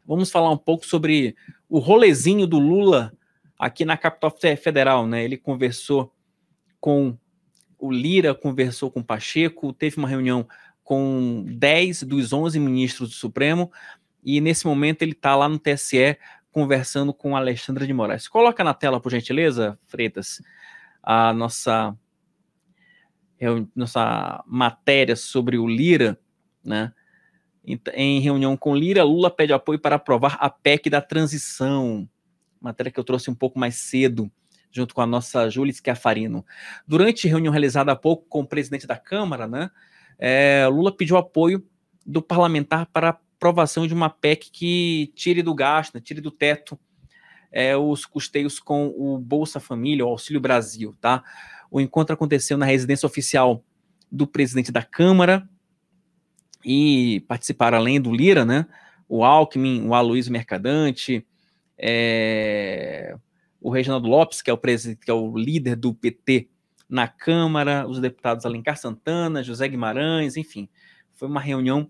vamos falar um pouco sobre o rolezinho do Lula aqui na capital federal, né? Ele conversou com o Lira, conversou com o Pacheco, teve uma reunião com 10 dos 11 ministros do Supremo, e nesse momento ele está lá no TSE conversando com Alexandre de Moraes. Coloca na tela, por gentileza, Freitas, a nossa matéria sobre o Lira, né? Em reunião com Lira, Lula pede apoio para aprovar a PEC da transição, matéria que eu trouxe um pouco mais cedo, junto com a nossa Júlia Schiafarino. Durante reunião realizada há pouco com o presidente da Câmara, né, Lula pediu apoio do parlamentar para aprovação de uma PEC que tire do gasto, né, tire do teto os custeios com o Bolsa Família, o Auxílio Brasil, tá? O encontro aconteceu na residência oficial do presidente da Câmara e participaram, além do Lira, né, o Alckmin, o Aloysio Mercadante, o Reginaldo Lopes, que é o líder do PT na Câmara, os deputados Alencar Santana, José Guimarães, enfim, foi uma reunião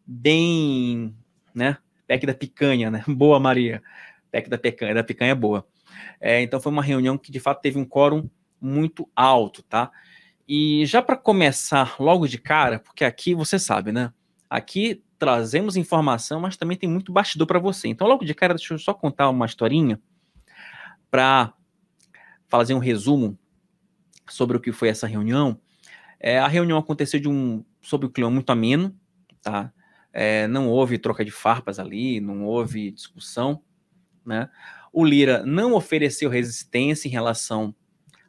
bem, né, PEC da picanha, né, boa Maria, PEC da picanha é boa. Então foi uma reunião que de fato teve um quórum muito alto, tá? E já para começar logo de cara, porque aqui você sabe, né, aqui trazemos informação, mas também tem muito bastidor para você. Então logo de cara, deixa eu só contar uma historinha para fazer um resumo sobre o que foi essa reunião. A reunião aconteceu sob um clima muito ameno, tá? Não houve troca de farpas ali, não houve discussão, né? O Lira não ofereceu resistência em relação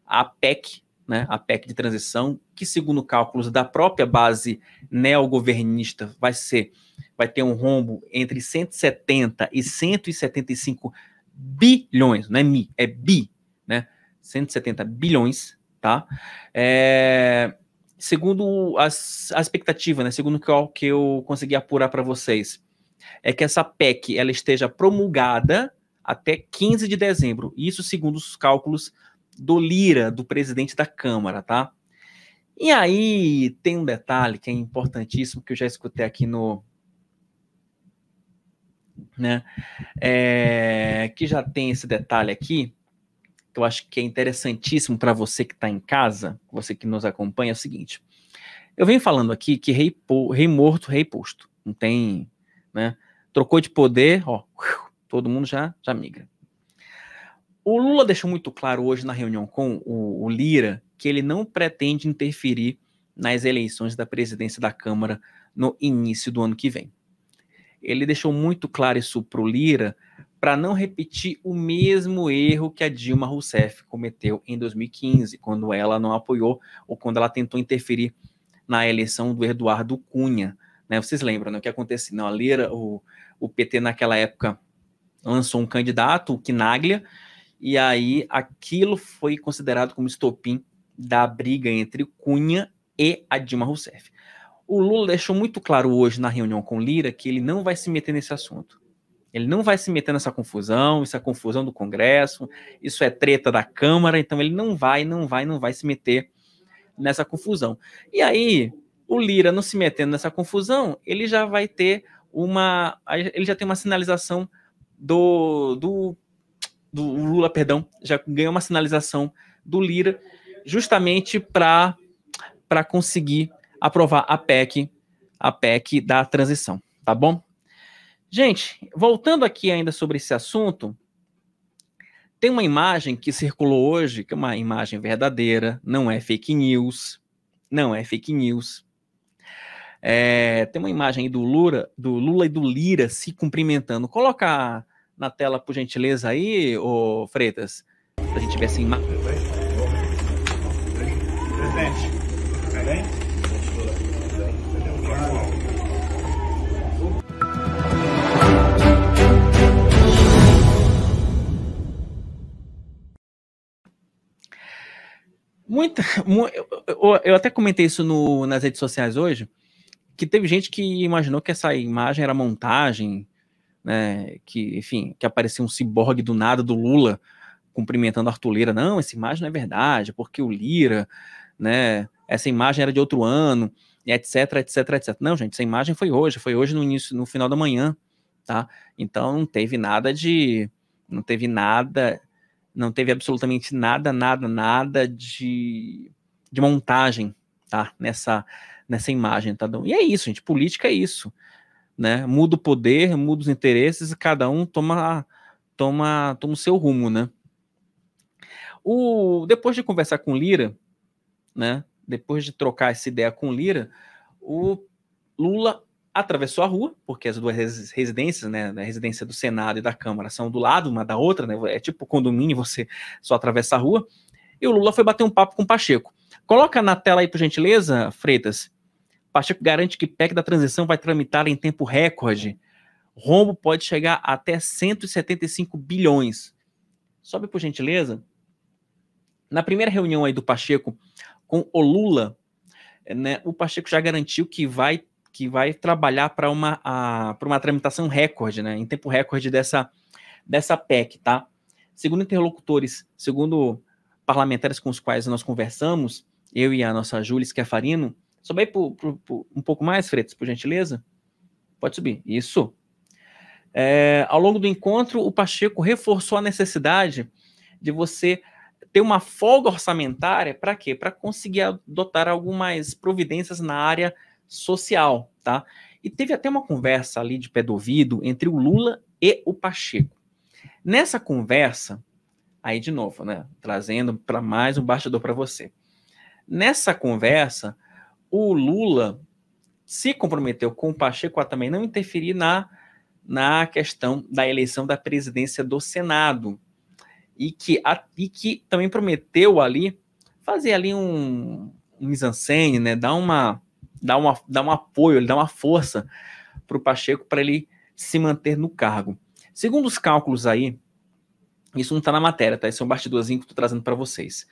à PEC, né? A PEC de transição, que segundo cálculos da própria base neogovernista vai ter um rombo entre 170 e 175 bilhões, não é mi, é bi, né? 170 bilhões, tá? Segundo a expectativa, né? Segundo o que eu consegui apurar para vocês, é que essa PEC ela esteja promulgada até 15 de dezembro. Isso segundo os cálculos do Lira, do presidente da Câmara, tá? E aí tem um detalhe que é importantíssimo, que eu já escutei aqui né? Que já tem esse detalhe aqui, que eu acho que é interessantíssimo para você que está em casa, você que nos acompanha, é o seguinte. Eu venho falando aqui que rei morto, rei posto. Não tem, né? Trocou de poder, ó, todo mundo já migra. O Lula deixou muito claro hoje na reunião com o Lira que ele não pretende interferir nas eleições da presidência da Câmara no início do ano que vem. Ele deixou muito claro isso para o Lira para não repetir o mesmo erro que a Dilma Rousseff cometeu em 2015, quando ela não apoiou ou quando ela tentou interferir na eleição do Eduardo Cunha. Né? Vocês lembram, né, o que aconteceu? Não, a Lira, o PT naquela época lançou um candidato, o Quinaglia, e aí aquilo foi considerado como estopim da briga entre Cunha e a Dilma Rousseff. O Lula deixou muito claro hoje na reunião com Lira que ele não vai se meter nesse assunto. Ele não vai se meter nessa confusão, isso é confusão do Congresso, isso é treta da Câmara, então ele não vai se meter nessa confusão. E aí, o Lira não se metendo nessa confusão, ele já vai ter ele já tem uma sinalização do Lula, perdão, já ganhou uma sinalização do Lira, justamente para conseguir aprovar a PEC da transição, tá bom? Gente, voltando aqui ainda sobre esse assunto, tem uma imagem que circulou hoje, que é uma imagem verdadeira, não é fake news, tem uma imagem aí do Lula e do Lira se cumprimentando. Coloca na tela, por gentileza, aí, ô Freitas, pra gente ver essa imagem. Presidente. Eu até comentei isso nas redes sociais hoje, que teve gente que imaginou que essa imagem era montagem, né, que, enfim, que aparecia um ciborgue do nada do Lula cumprimentando Arthur Lira. Não, essa imagem não é verdade, porque o Lira, né, essa imagem era de outro ano, etc, etc, etc. Não, gente, essa imagem foi hoje no final da manhã, tá? Então não teve absolutamente nada de montagem, tá? Nessa imagem, tá? E é isso, gente, política é isso, né? Muda o poder, muda os interesses, e cada um toma o seu rumo, né? Depois de conversar com Lira, né? Depois de trocar essa ideia com Lira, o Lula atravessou a rua, porque as duas residências, né, a residência do Senado e da Câmara são do lado uma da outra, né, é tipo condomínio, você só atravessa a rua, e o Lula foi bater um papo com o Pacheco. Coloca na tela aí, por gentileza, Freitas. Pacheco garante que PEC da transição vai tramitar em tempo recorde. Rombo pode chegar até 175 bilhões. Sobe, por gentileza. Na primeira reunião aí do Pacheco com o Lula, né, o Pacheco já garantiu que vai trabalhar para uma tramitação recorde, né, em tempo recorde dessa PEC, tá? Segundo interlocutores, segundo parlamentares com os quais nós conversamos, eu e a nossa Júlia Schiafarino, sobe aí um pouco mais, Freitas, por gentileza? Pode subir, isso. Ao longo do encontro, o Pacheco reforçou a necessidade de você ter uma folga orçamentária para quê? Para conseguir adotar algumas providências na área social, tá? E teve até uma conversa ali de pé do ouvido entre o Lula e o Pacheco. Nessa conversa, aí de novo, né, trazendo para mais um bastidor para você. Nessa conversa, o Lula se comprometeu com o Pacheco a também não interferir na questão da eleição da presidência do Senado, e que também prometeu ali fazer ali um mise-en-scène, né, dar um apoio, dar uma força para o Pacheco para ele se manter no cargo. Segundo os cálculos aí, isso não está na matéria, tá? Esse é um bastidorzinho que eu estou trazendo para vocês.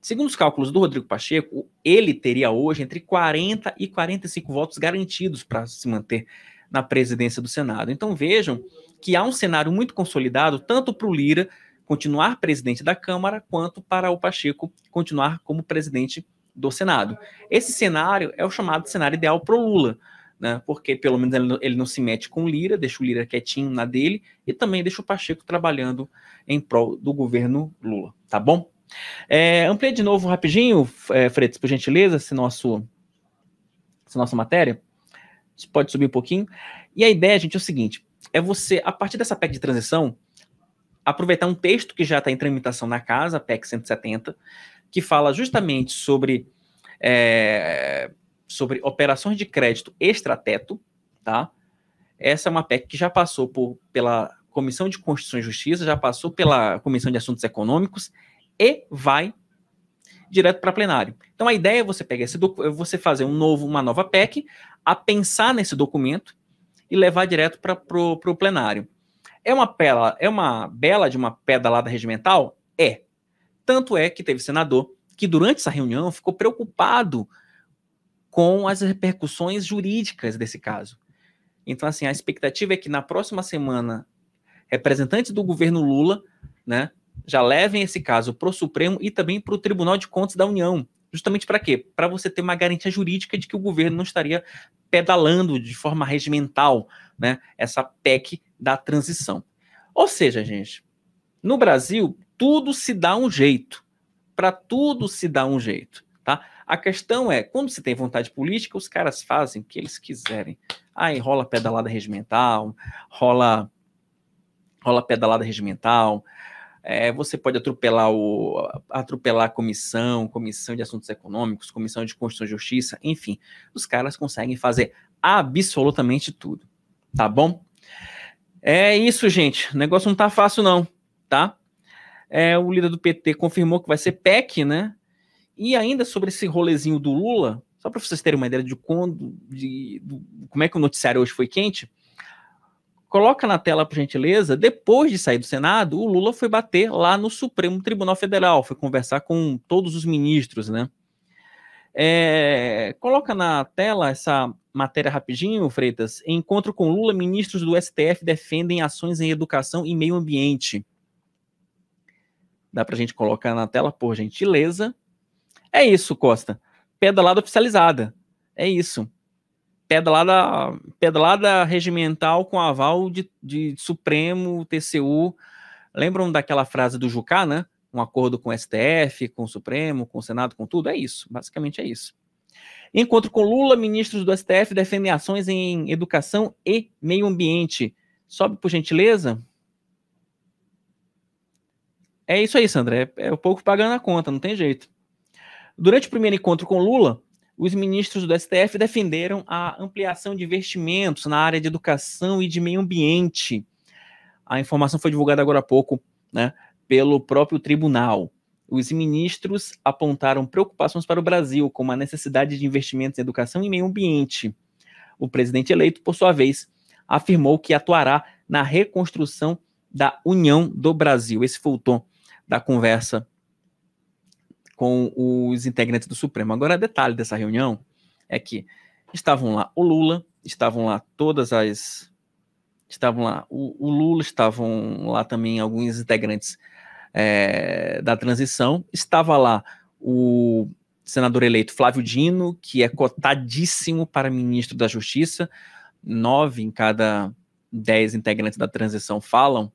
Segundo os cálculos do Rodrigo Pacheco, ele teria hoje entre 40 e 45 votos garantidos para se manter na presidência do Senado. Então vejam que há um cenário muito consolidado, tanto para o Lira continuar presidente da Câmara, quanto para o Pacheco continuar como presidente do Senado. Esse cenário é o chamado cenário ideal para o Lula, né? Porque pelo menos ele não se mete com o Lira, deixa o Lira quietinho na dele, e também deixa o Pacheco trabalhando em prol do governo Lula, tá bom? Amplia de novo rapidinho, Freitas, por gentileza, essa nossa matéria. Você pode subir um pouquinho. E a ideia, gente, é o seguinte: é você, a partir dessa PEC de transição, aproveitar um texto que já está em tramitação na casa, a PEC 170, que fala justamente sobre operações de crédito extrateto, tá? Essa é uma PEC que já passou pela Comissão de Constituição e Justiça, já passou pela Comissão de Assuntos Econômicos e vai direto para plenário. Então a ideia é você pegar você fazer uma nova PEC, a pensar nesse documento e levar direto para o plenário. É uma bela de uma pedalada regimental? É. Tanto é que teve senador que durante essa reunião ficou preocupado com as repercussões jurídicas desse caso. Então, assim, a expectativa é que na próxima semana representantes do governo Lula, né, já levem esse caso para o Supremo e também para o Tribunal de Contas da União. Justamente para quê? Para você ter uma garantia jurídica de que o governo não estaria pedalando de forma regimental, né, essa PEC da transição. Ou seja, gente, no Brasil, tudo se dá um jeito. Para tudo se dá um jeito, tá? A questão é, quando se tem vontade política, os caras fazem o que eles quiserem. Aí rola pedalada regimental, rola pedalada regimental, você pode atropelar a comissão de assuntos econômicos, comissão de Constituição e Justiça, enfim, os caras conseguem fazer absolutamente tudo, tá bom? É isso, gente, o negócio não tá fácil não, tá? O líder do PT confirmou que vai ser PEC, né? E ainda sobre esse rolezinho do Lula, só para vocês terem uma ideia de como é que o noticiário hoje foi quente, coloca na tela, por gentileza, depois de sair do Senado, o Lula foi bater lá no Supremo Tribunal Federal, foi conversar com todos os ministros, né? Coloca na tela essa matéria rapidinho, Freitas. Em encontro com Lula, ministros do STF defendem ações em educação e meio ambiente. Dá pra gente colocar na tela, por gentileza. É isso, Costa. Pedalada oficializada. É isso. pedalada regimental com aval de Supremo, TCU. Lembram daquela frase do Jucá, né? Um acordo com o STF, com o Supremo, com o Senado, com tudo? É isso, basicamente é isso. Encontro com Lula, ministros do STF defendem ações em educação e meio ambiente. Sobe, por gentileza. É isso aí, Sandra. É o pouco pagando a conta, não tem jeito. Durante o primeiro encontro com Lula, os ministros do STF defenderam a ampliação de investimentos na área de educação e de meio ambiente. A informação foi divulgada agora há pouco, né, pelo próprio tribunal. Os ministros apontaram preocupações para o Brasil, como a necessidade de investimentos em educação e meio ambiente. O presidente eleito, por sua vez, afirmou que atuará na reconstrução da União do Brasil. Esse foi o tom da conversa com os integrantes do Supremo. Agora, detalhe dessa reunião é que estavam lá o Lula, estavam lá o Lula, estavam lá também alguns integrantes da transição, estava lá o senador eleito Flávio Dino, que é cotadíssimo para ministro da Justiça. 9 em cada 10 integrantes da transição falam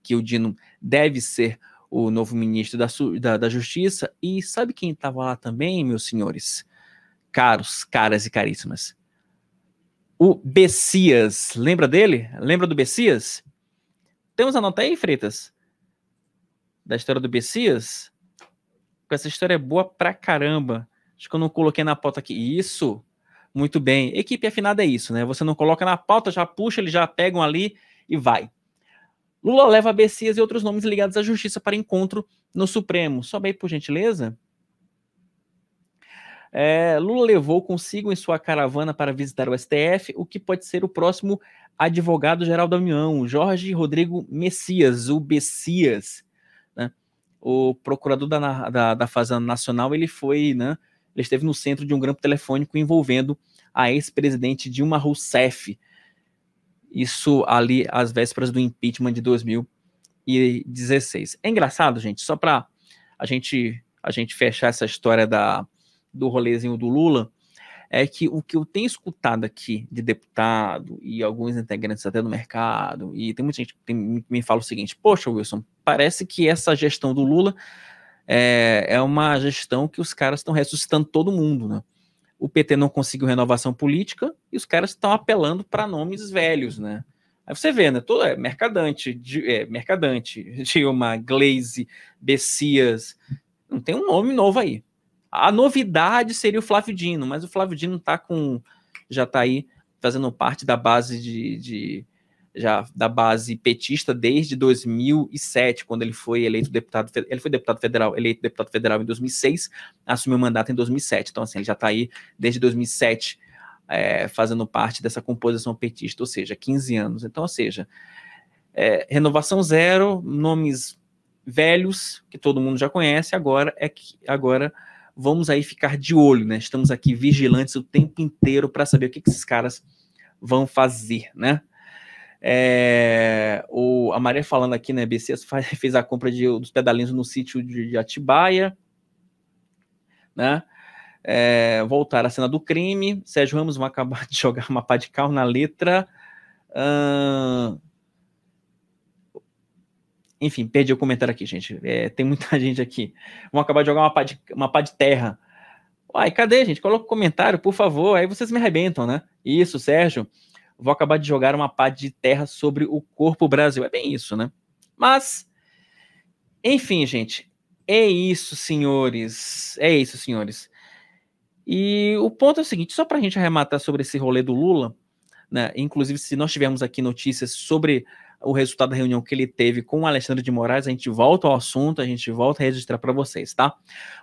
que o Dino deve ser o novo ministro da Justiça. E sabe quem estava lá também, meus senhores? Caras e caríssimas. O Bessias. Lembra dele? Lembra do Bessias? Temos a nota aí, Freitas? Da história do Bessias? Essa história é boa pra caramba. Acho que eu não coloquei na pauta aqui. Isso, muito bem. Equipe afinada é isso, né? Você não coloca na pauta, já puxa, eles já pegam ali e vai. Lula leva Bessias e outros nomes ligados à justiça para encontro no Supremo. Sobe aí, por gentileza. Lula levou consigo em sua caravana para visitar o STF o que pode ser o próximo advogado-geral da União, Jorge Rodrigo Messias, o Bessias, né? O procurador da Fazenda Nacional, ele esteve no centro de um grampo telefônico envolvendo a ex-presidente Dilma Rousseff. Isso ali às vésperas do impeachment de 2016. É engraçado, gente, só para a gente fechar essa história do rolezinho do Lula, é que o que eu tenho escutado aqui de deputado e alguns integrantes até do mercado, e tem muita gente que me fala o seguinte: poxa, Wilson, parece que essa gestão do Lula é uma gestão que os caras estão ressuscitando todo mundo, né? O PT não conseguiu renovação política e os caras estão apelando para nomes velhos, né? Aí você vê, né? Tudo Mercadante, Dilma, Gleisi, Bessias, não tem um nome novo aí. A novidade seria o Flávio Dino, mas o Flávio Dino já está aí fazendo parte da base da base petista desde 2007, quando ele foi eleito deputado federal em 2006, assumiu o mandato em 2007. Então, assim, ele já está aí desde 2007 fazendo parte dessa composição petista, ou seja, 15 anos. Então, ou seja, renovação zero, nomes velhos que todo mundo já conhece, agora vamos aí ficar de olho, né? Estamos aqui vigilantes o tempo inteiro para saber o que esses caras vão fazer, né? A Maria falando aqui, né? BC fez a compra dos pedalinhos no sítio de Atibaia, né? Voltar à cena do crime. Sérgio Ramos vai acabar de jogar uma pá de cal na letra. Enfim, perdi o comentário aqui, gente. Tem muita gente aqui. Vão acabar de jogar uma pá de terra. Uai, cadê, gente? Coloca um comentário, por favor. Aí vocês me arrebentam, né? Isso, Sérgio. Vou acabar de jogar uma pá de terra sobre o corpo Brasil. É bem isso, né? Mas, enfim, gente. É isso, senhores. E o ponto é o seguinte, só para a gente arrematar sobre esse rolê do Lula, né? Inclusive, se nós tivermos aqui notícias sobre o resultado da reunião que ele teve com o Alexandre de Moraes, a gente volta ao assunto, a gente volta a registrar para vocês, tá?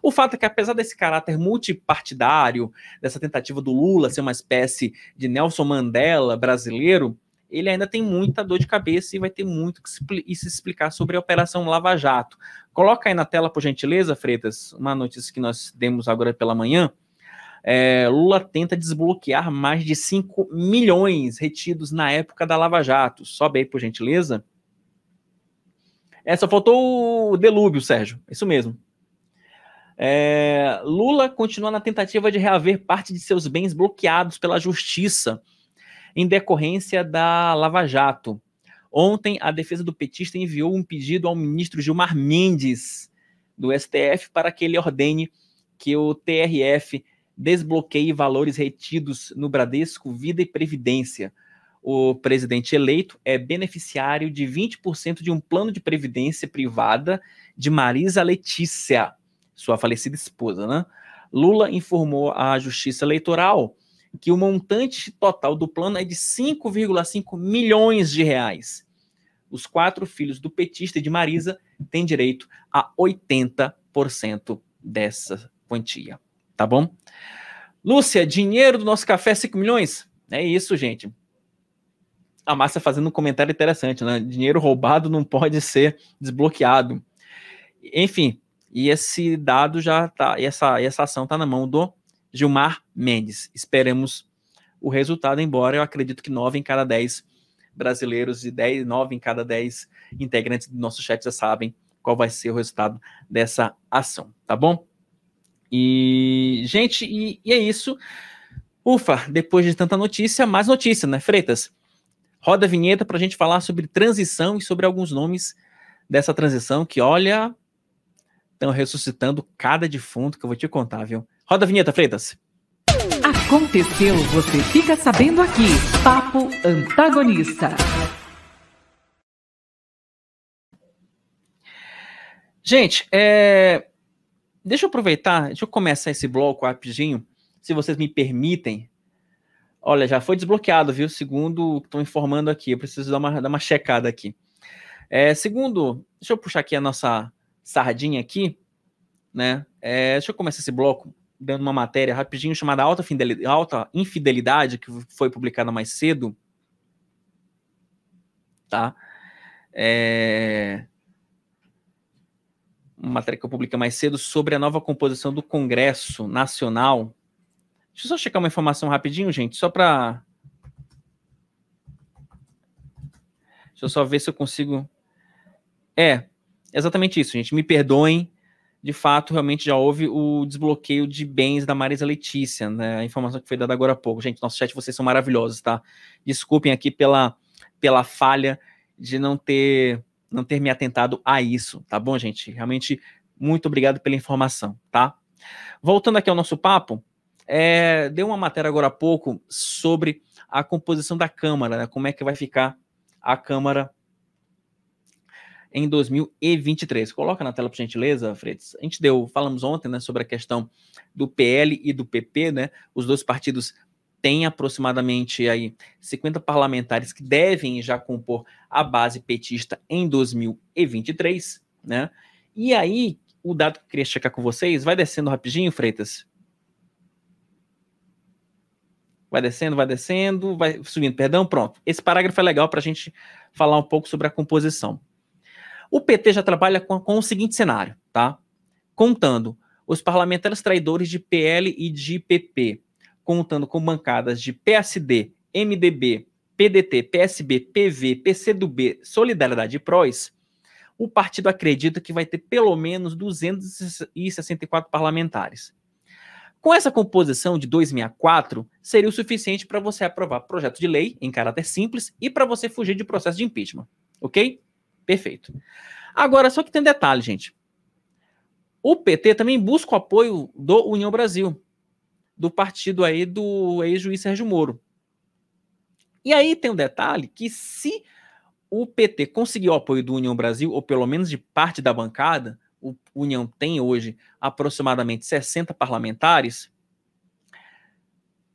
O fato é que, apesar desse caráter multipartidário, dessa tentativa do Lula ser uma espécie de Nelson Mandela brasileiro, ele ainda tem muita dor de cabeça e vai ter muito que se explicar sobre a Operação Lava Jato. Coloca aí na tela, por gentileza, Freitas, uma notícia que nós demos agora pela manhã. Lula tenta desbloquear mais de 5 milhões retidos na época da Lava Jato. Sobe aí, por gentileza. Só faltou o delúbio, Sérgio. Isso mesmo. Lula continua na tentativa de reaver parte de seus bens bloqueados pela justiça em decorrência da Lava Jato. Ontem, a defesa do petista enviou um pedido ao ministro Gilmar Mendes, do STF, para que ele ordene que o TRF desbloqueie valores retidos no Bradesco Vida e Previdência. O presidente eleito é beneficiário de 20% de um plano de previdência privada de Marisa Letícia, sua falecida esposa, né? Lula informou à Justiça Eleitoral que o montante total do plano é de 5,5 milhões de reais. Os 4 filhos do petista e de Marisa têm direito a 80% dessa quantia, tá bom? Lúcia, dinheiro do nosso café, 5 milhões? É isso, gente. A Márcia fazendo um comentário interessante, né? Dinheiro roubado não pode ser desbloqueado. Enfim, e esse dado já tá, essa ação tá na mão do Gilmar Mendes. Esperemos o resultado, embora eu acredito que 9 em cada 10 brasileiros e 9 em cada 10 integrantes do nosso chat já sabem qual vai ser o resultado dessa ação, tá bom? E, gente, e é isso. Ufa, depois de tanta notícia, mais notícia, né, Freitas? Roda a vinheta pra gente falar sobre transição e sobre alguns nomes dessa transição que, olha, estão ressuscitando cada defunto que eu vou te contar, viu? Roda a vinheta, Freitas. Aconteceu, você fica sabendo aqui. Papo Antagonista. Gente, deixa eu aproveitar, deixa eu começar esse bloco rapidinho, se vocês me permitem. Olha, já foi desbloqueado, viu? Segundo o que estão informando aqui, eu preciso dar uma checada aqui. Segundo, deixa eu puxar aqui a nossa sardinha aqui, né? Deixa eu começar esse bloco dando uma matéria rapidinho chamada Alta Infidelidade, que foi publicada mais cedo, tá? Uma matéria que eu publiquei mais cedo sobre a nova composição do Congresso Nacional. Deixa eu só checar uma informação rapidinho, gente, só para... Deixa eu só ver se eu consigo... Exatamente isso, gente. Me perdoem. De fato, realmente já houve o desbloqueio de bens da Marisa Letícia, né? A informação que foi dada agora há pouco. Gente, nosso chat, vocês são maravilhosos, tá? Desculpem aqui pela falha de não ter me atentado a isso, tá bom, gente? Realmente, muito obrigado pela informação, tá? Voltando aqui ao nosso papo, deu uma matéria agora há pouco sobre a composição da Câmara, né? Como é que vai ficar a Câmara em 2023. Coloca na tela, por gentileza, Freitas. A gente falamos ontem, né, sobre a questão do PL e do PP, né? Os dois partidos têm aproximadamente aí 50 parlamentares que devem já compor a base petista em 2023, né? E aí, o dado que eu queria checar com vocês, vai descendo rapidinho, Freitas. Vai descendo, vai subindo, perdão, pronto. Esse parágrafo é legal para a gente falar um pouco sobre a composição. O PT já trabalha com o seguinte cenário, tá? Contando os parlamentares traidores de PL e de PP, contando com bancadas de PSD, MDB, PDT, PSB, PV, PCdoB, Solidariedade e PROS, o partido acredita que vai ter pelo menos 264 parlamentares. Com essa composição de 264, seria o suficiente para você aprovar projeto de lei em caráter simples e para você fugir de processo de impeachment, ok? Perfeito. Agora, só que tem detalhe, gente. O PT também busca o apoio do União Brasil, do partido aí do ex-juiz Sérgio Moro. E aí tem um detalhe que se o PT conseguir o apoio do União Brasil, ou pelo menos de parte da bancada, o União tem hoje aproximadamente 60 parlamentares,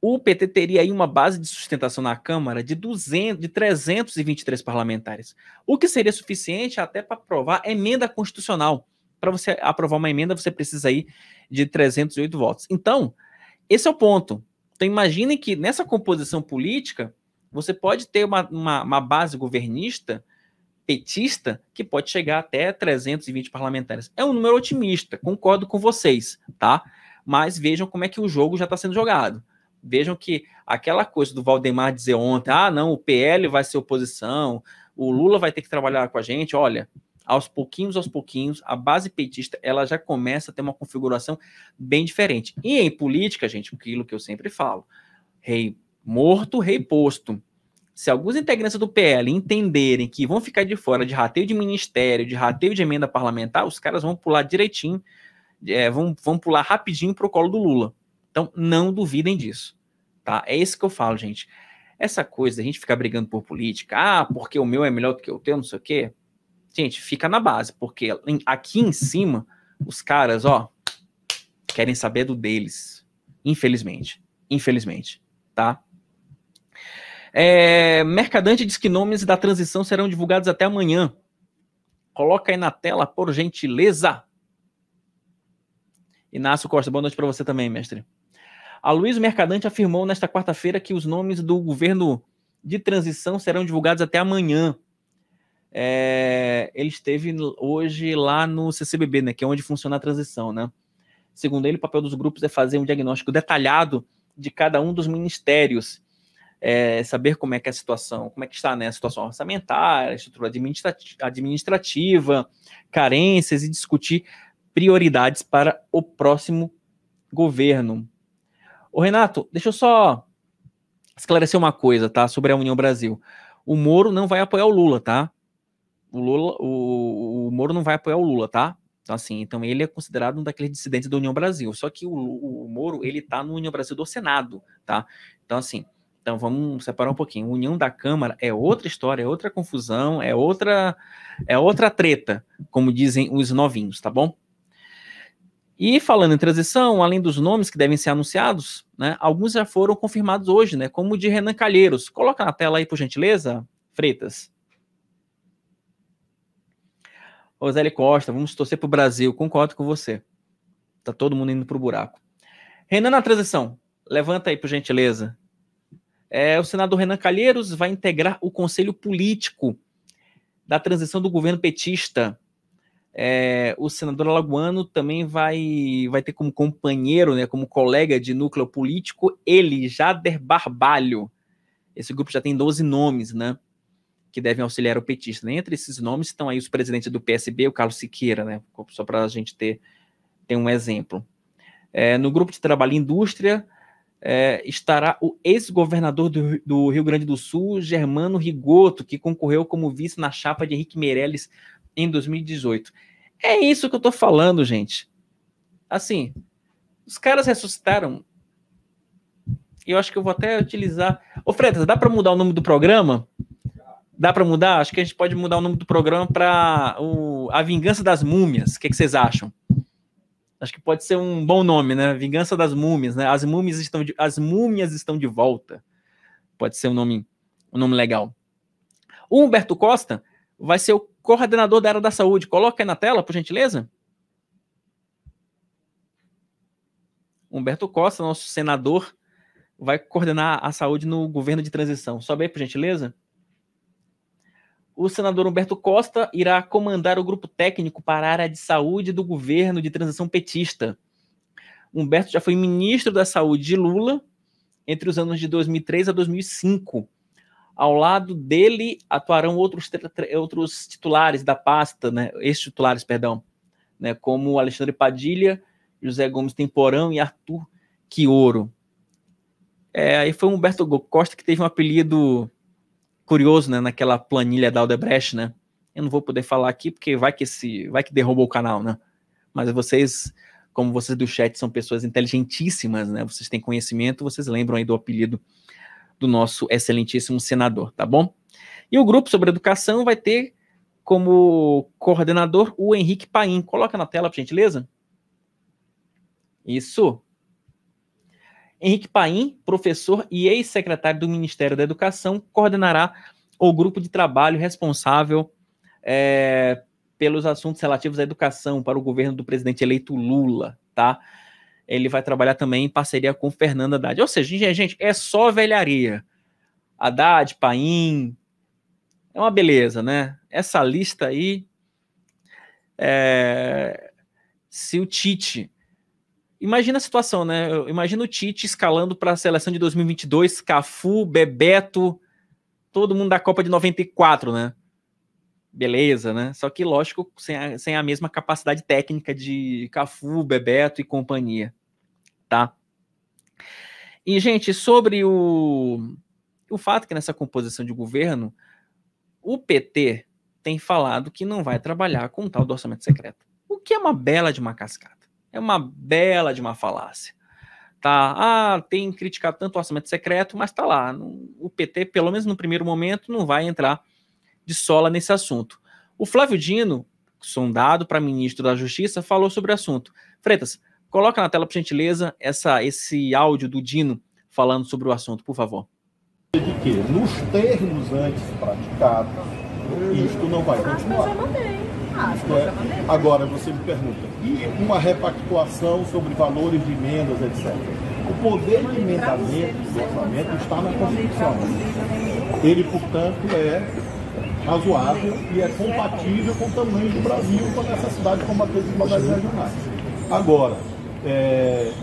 o PT teria aí uma base de sustentação na Câmara de 323 parlamentares, o que seria suficiente até para aprovar emenda constitucional. Para você aprovar uma emenda, você precisa aí de 308 votos. Então, esse é o ponto. Então, imaginem que nessa composição política, você pode ter uma base governista, petista, que pode chegar até 320 parlamentares. É um número otimista, concordo com vocês, tá? Mas vejam como é que o jogo já está sendo jogado. Vejam que aquela coisa do Valdemar dizer ontem, não, o PL vai ser oposição, o Lula vai ter que trabalhar com a gente, olha, aos pouquinhos, a base petista ela já começa a ter uma configuração bem diferente. E em política, gente, aquilo que eu sempre falo, rei morto, rei posto. Se alguns integrantes do PL entenderem que vão ficar de fora de rateio de ministério, de rateio de emenda parlamentar, os caras vão pular direitinho, vão pular rapidinho pro colo do Lula. Então, não duvidem disso, tá? É isso que eu falo, gente. Essa coisa, a gente ficar brigando por política, porque o meu é melhor do que o teu, não sei o quê. Gente, fica na base, porque aqui em cima, os caras, querem saber do deles. Infelizmente, tá? Mercadante diz que nomes da transição serão divulgados até amanhã. Coloca aí na tela, por gentileza. Inácio Costa, boa noite para você também, mestre. Aloysio Mercadante afirmou nesta quarta-feira que os nomes do governo de transição serão divulgados até amanhã. Ele esteve hoje lá no CCBB, né, que é onde funciona a transição, né? Segundo ele, o papel dos grupos é fazer um diagnóstico detalhado de cada um dos ministérios, saber como é que é a situação, como é que está, né, a situação orçamentária, a estrutura administrativa, carências e discutir prioridades para o próximo governo. Ô Renato, deixa eu só esclarecer uma coisa, tá, sobre a União Brasil. O Moro não vai apoiar o Lula, tá? O Moro não vai apoiar o Lula, tá? Então, assim, então ele é considerado um daqueles dissidentes da União Brasil. Só que o Moro, ele tá no União Brasil do Senado, tá? Então, assim, vamos separar um pouquinho. União da Câmara é outra história, é outra confusão, é outra treta, como dizem os novinhos, tá bom? E falando em transição, além dos nomes que devem ser anunciados, né, alguns já foram confirmados hoje, né, como o de Renan Calheiros. Coloca na tela aí, por gentileza, Freitas. Roseli Costa, vamos torcer pro Brasil, concordo com você. Tá todo mundo indo pro buraco. Renan na transição, levanta aí, por gentileza. O senador Renan Calheiros vai integrar o conselho político da transição do governo petista. O senador alagoano também vai ter como companheiro, né, como colega de núcleo político, ele, Jader Barbalho. Esse grupo já tem 12 nomes, né, que devem auxiliar o petista. Entre esses nomes estão aí os presidentes do PSB, o Carlos Siqueira, né, só para a gente ter um exemplo. No grupo de trabalho e indústria estará o ex-governador do Rio Grande do Sul, Germano Rigoto, que concorreu como vice na chapa de Henrique Meirelles em 2018. É isso que eu tô falando, gente. Assim, os caras ressuscitaram. E eu acho que eu vou até utilizar... Ô, Freitas, dá para mudar o nome do programa? Dá para mudar? Acho que a gente pode mudar o nome do programa para A Vingança das Múmias. O que vocês acham? Acho que pode ser um bom nome, né? Vingança das Múmias, né? As múmias estão de volta. Pode ser um nome legal. O Humberto Costa vai ser o coordenador da área da saúde. Coloca aí na tela, por gentileza. Humberto Costa, nosso senador, vai coordenar a saúde no governo de transição. Sobe aí, por gentileza. O senador Humberto Costa irá comandar o grupo técnico para a área de saúde do governo de transição petista. Humberto já foi ministro da Saúde de Lula entre os anos de 2003 a 2005. Ao lado dele atuarão outros titulares da pasta, né, ex-titulares, perdão, né, como Alexandre Padilha, José Gomes Temporão e Arthur Quioro. Aí foi o Humberto Costa que teve um apelido curioso, né, naquela planilha da Aldebrecht, né? Eu não vou poder falar aqui porque vai que derrubou o canal, né? Mas vocês, como vocês do chat são pessoas inteligentíssimas, né? Vocês têm conhecimento, vocês lembram aí do apelido do nosso excelentíssimo senador, tá bom? E o grupo sobre educação vai ter como coordenador o Henrique Paim. Coloca na tela, por gentileza. Isso. Henrique Paim, professor e ex-secretário do Ministério da Educação, coordenará o grupo de trabalho responsável pelos assuntos relativos à educação para o governo do presidente eleito Lula, tá? Ele vai trabalhar também em parceria com Fernando Haddad. Ou seja, gente, é só velharia. Haddad, Paim, é uma beleza, né? Essa lista aí, se o Tite... Imagina a situação, né? Imagina o Tite escalando para a seleção de 2022, Cafu, Bebeto, todo mundo da Copa de 94, né? beleza, né? Só que, lógico, sem a mesma capacidade técnica de Cafu, Bebeto e companhia, tá? E, gente, sobre o fato que nessa composição de governo, o PT tem falado que não vai trabalhar com o tal do orçamento secreto. O que é uma bela de uma cascata. É uma bela de uma falácia. Tá? Tem criticado tanto o orçamento secreto, mas tá lá. O PT, pelo menos no primeiro momento, não vai entrar de sola nesse assunto. O Flávio Dino, sondado para ministro da Justiça, falou sobre o assunto. Freitas, coloca na tela, por gentileza, esse áudio do Dino falando sobre o assunto, por favor. De que, nos termos antes praticados, isto não vai continuar. Agora você me pergunta, e uma repactuação sobre valores de emendas, etc. O poder de emendamento do orçamento está na Constituição. Ele, portanto, é razoável e é compatível com o tamanho do Brasil e com a necessidade de combater as desigualdades regionais. Agora,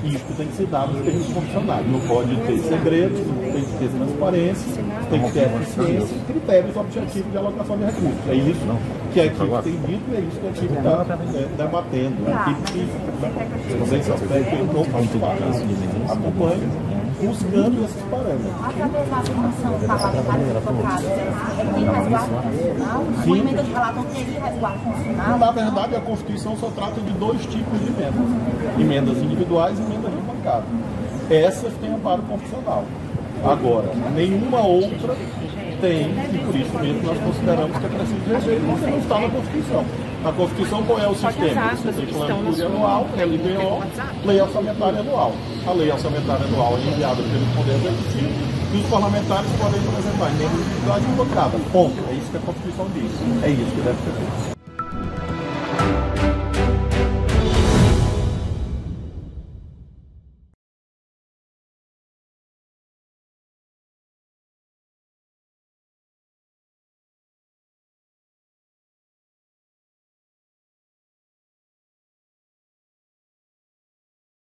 isto tem que ser dado nos termos constitucionais. Não pode ter segredos, tem que ter transparência, tem que ter eficiência e critérios objetivos de alocação de recursos. É isso que a equipe tem dito e é isso que a equipe está debatendo. A equipe que, nesse aspecto, eu não faço parte, acompanho, buscando esses parâmetros. A aprovação parlamentares colocadas tem resguardo constitucional? A emenda de relator teria resguardo constitucional? Na verdade, a Constituição só trata de dois tipos de emendas. Emendas individuais e emendas de bancada. Essas têm amparo constitucional. Agora, nenhuma outra tem, e por isso mesmo nós consideramos que é preciso rever, porque não está na Constituição. Na Constituição, qual é o sistema? Você tem plano plurianual, LBO, lei orçamentária anual. A lei orçamentária anual é enviada pelo Poder Executivo e os parlamentares podem apresentar emendas individuais de bancada. Ponto. É isso que a Constituição diz. É isso que deve ser feito.